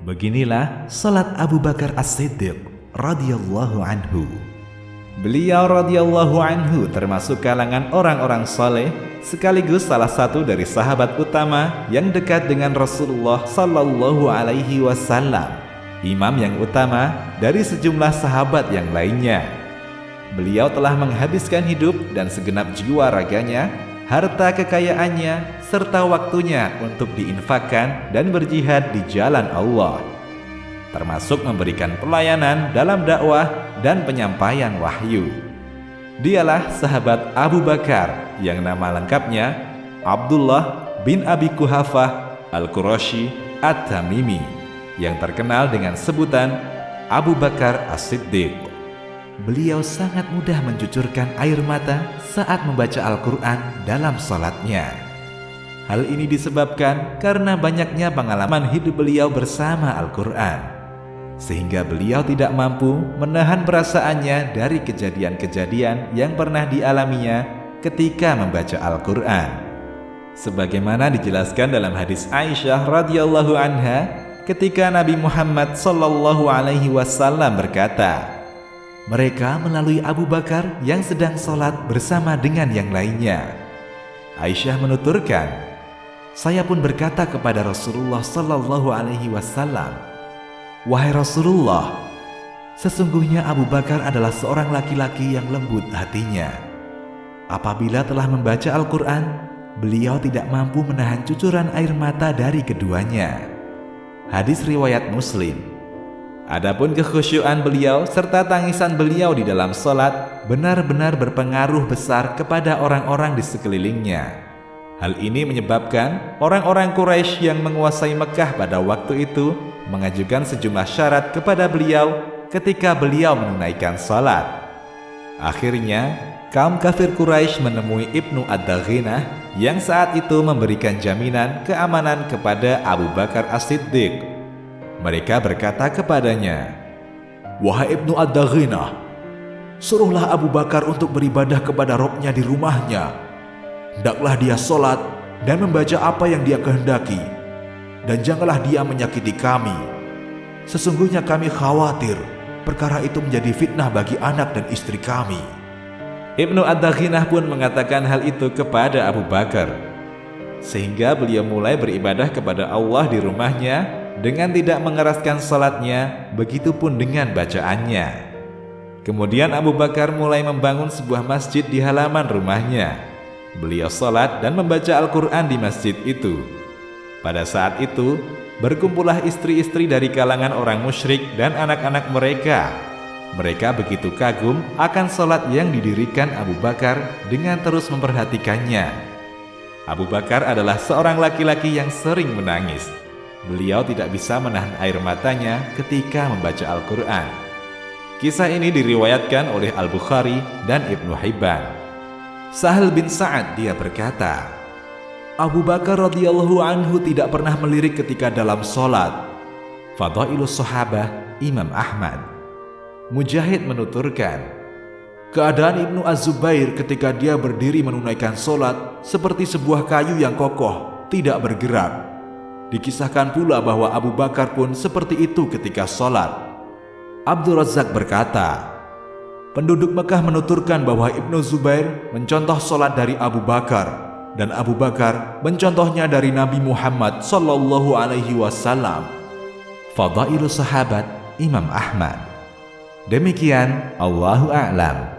Beginilah salat Abu Bakar As-Siddiq radhiyallahu anhu. Beliau radhiyallahu anhu termasuk kalangan orang-orang saleh, sekaligus salah satu dari sahabat utama yang dekat dengan Rasulullah sallallahu alaihi wasallam, imam yang utama dari sejumlah sahabat yang lainnya. Beliau telah menghabiskan hidup dan segenap jiwa raganya, harta kekayaannya, serta waktunya untuk diinfakkan dan berjihad di jalan Allah, termasuk memberikan pelayanan dalam dakwah dan penyampaian wahyu. Dialah sahabat Abu Bakar yang nama lengkapnya Abdullah bin Abi Quhafah Al-Qurasyi At-Tamimi, yang terkenal dengan sebutan Abu Bakar As-Siddiq. Beliau sangat mudah mencucurkan air mata saat membaca Al-Quran dalam salatnya. Hal ini disebabkan karena banyaknya pengalaman hidup beliau bersama Al-Quran, sehingga beliau tidak mampu menahan perasaannya dari kejadian-kejadian yang pernah dialaminya ketika membaca Al-Quran. Sebagaimana dijelaskan dalam hadis Aisyah radhiyallahu anha, ketika Nabi Muhammad sallallahu alaihi wasallam berkata, mereka melalui Abu Bakar yang sedang sholat bersama dengan yang lainnya. Aisyah menuturkan, saya pun berkata kepada Rasulullah sallallahu alaihi wasallam, wahai Rasulullah, sesungguhnya Abu Bakar adalah seorang laki-laki yang lembut hatinya. Apabila telah membaca Al-Quran, beliau tidak mampu menahan cucuran air mata dari keduanya. Hadis riwayat Muslim. Adapun kekhusyuan beliau serta tangisan beliau di dalam sholat benar-benar berpengaruh besar kepada orang-orang di sekelilingnya. Hal ini menyebabkan orang-orang Quraisy yang menguasai Mekah pada waktu itu mengajukan sejumlah syarat kepada beliau ketika beliau menunaikan sholat. Akhirnya, kaum kafir Quraisy menemui Ibnu Ad-Daghinah yang saat itu memberikan jaminan keamanan kepada Abu Bakar As-Siddiq. Mereka berkata kepadanya, wahai Ibnu Ad-Daghinah, suruhlah Abu Bakar untuk beribadah kepada Robnya di rumahnya. Hendaklah dia sholat dan membaca apa yang dia kehendaki, dan janganlah dia menyakiti kami. Sesungguhnya kami khawatir perkara itu menjadi fitnah bagi anak dan istri kami. Ibnu Ad-Daghinah pun mengatakan hal itu kepada Abu Bakar, sehingga beliau mulai beribadah kepada Allah di rumahnya dengan tidak mengeraskan salatnya, begitupun dengan bacaannya. Kemudian Abu Bakar mulai membangun sebuah masjid di halaman rumahnya. Beliau salat dan membaca Al-Quran di masjid itu. Pada saat itu, berkumpullah istri-istri dari kalangan orang musyrik dan anak-anak mereka. Mereka begitu kagum akan salat yang didirikan Abu Bakar dengan terus memperhatikannya. Abu Bakar adalah seorang laki-laki yang sering menangis. Beliau tidak bisa menahan air matanya ketika membaca Al-Quran. Kisah ini diriwayatkan oleh Al-Bukhari dan Ibnu Hibban. Sahal bin Sa'ad dia berkata, Abu Bakar radhiyallahu anhu tidak pernah melirik ketika dalam sholat. Fadailus Sahabah Imam Ahmad. Mujahid menuturkan, keadaan Ibnu Az-Zubair ketika dia berdiri menunaikan sholat seperti sebuah kayu yang kokoh, tidak bergerak. Dikisahkan pula bahwa Abu Bakar pun seperti itu ketika sholat. Abdul Razak berkata, penduduk Mekah menuturkan bahwa Ibnu Zubair mencontoh sholat dari Abu Bakar, dan Abu Bakar mencontohnya dari Nabi Muhammad sallallahu alaihi wasallam. Fadailus Sahabat Imam Ahmad. Demikian, Allahu a'lam.